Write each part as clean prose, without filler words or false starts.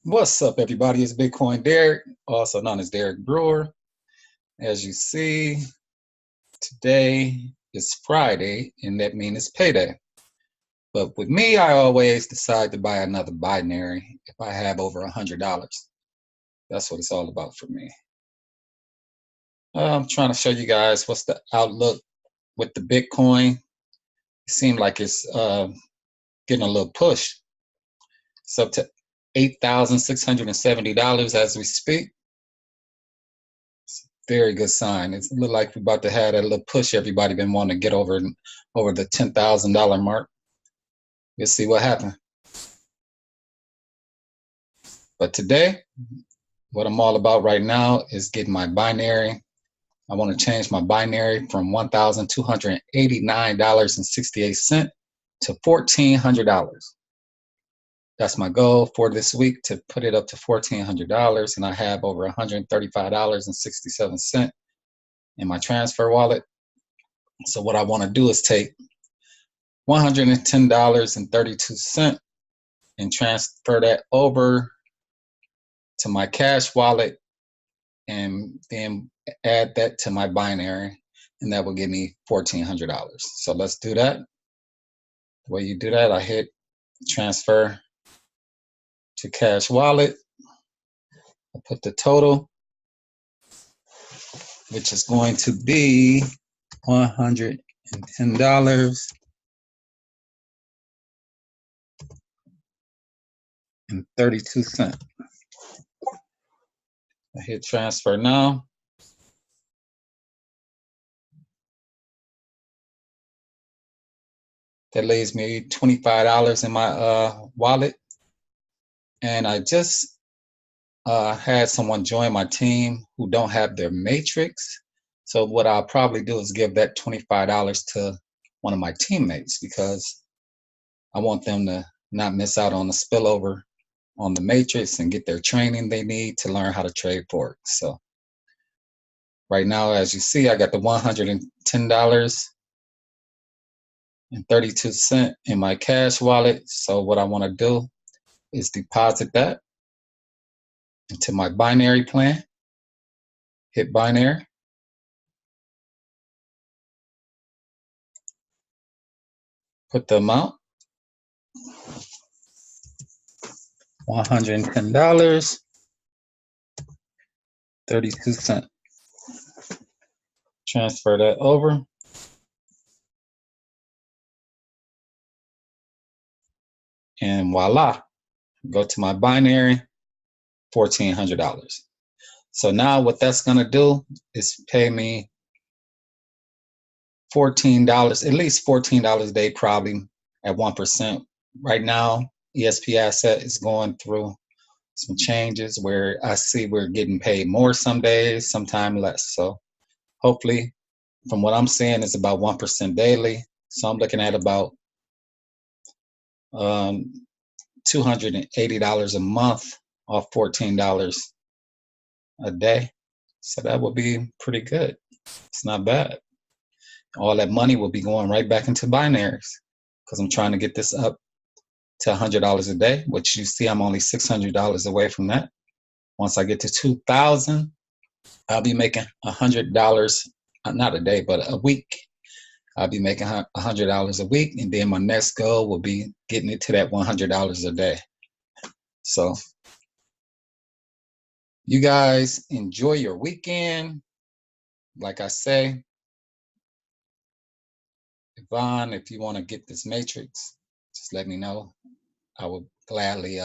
What's up, everybody? It's Bitcoin Derek, also known as Derek Brewer. As you see, today is Friday, and that means it's payday. But with me, I always decide to buy another binary if I have over $100. That's what it's all about for me. I'm trying to show you guys what's the outlook with the Bitcoin. It seems like it's getting a little push. It's up to $8,670 as we speak. Very good sign. It looks like we're about to have that little push everybody been wanting to get over the $10,000 mark. We'll see what happens. But today, what I'm all about right now is getting my binary. I want to change my binary from $1,289.68 to $1,400. That's my goal for this week, to put it up to $1,400, and I have over $135.67 in my transfer wallet. So what I want to do is take $110.32 and transfer that over to my cash wallet, and then add that to my binary, and that will give me $1,400. So let's do that. The way you do that, I hit transfer to cash wallet. I put the total, which is going to be $110.32. I hit transfer now. That leaves me $25 in my wallet. And I just had someone join my team who don't have their matrix. So what I'll probably do is give that $25 to one of my teammates, because I want them to not miss out on the spillover on the matrix and get their training they need to learn how to trade Forex. So right now, as you see, I got the $110.32 in my cash wallet. So what I want to do is deposit that into my binary plan. Hit binary. Put the amount, $110.32. Transfer that over. And voila, go to my binary, $1,400. So now what that's gonna do is pay me $14, at least $14 a day, probably at 1%. Right now, ESP Asset is going through some changes where I see we're getting paid more some days, sometime less. So hopefully, from what I'm seeing, it's about 1% daily. So I'm looking at about $280 a month off $14 a day. So that would be pretty good. It's not bad. All that money will be going right back into binaries, because I'm trying to get this up to $100 a day, which you see I'm only $600 away from that. Once I get to 2,000, I'll be making $100, not a day, but a week. I'll be making $100 a week, and then my next goal will be getting it to that $100 a day. So you guys enjoy your weekend. Like I say, Yvonne, if you want to get this matrix, just let me know. I will gladly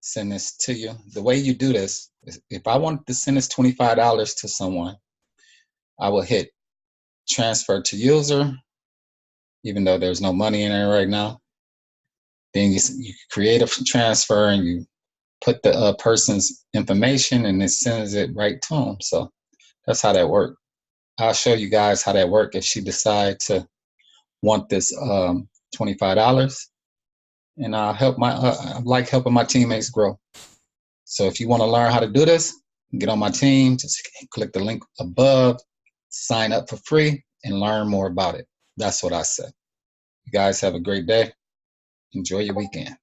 send this to you. The way you do this is, if I wanted to send this $25 to someone, I will hit transfer to user, even though there's no money in there right now. Then you create a transfer, and you put the person's information, and it sends it right to them. So that's how that works. I'll show you guys how that works if she decides to want this $25. And I'll help I like helping my teammates grow. So if you want to learn how to do this, get on my team, just click the link above, sign up for free, and learn more about it. That's what I say. You guys have a great day. Enjoy your weekend.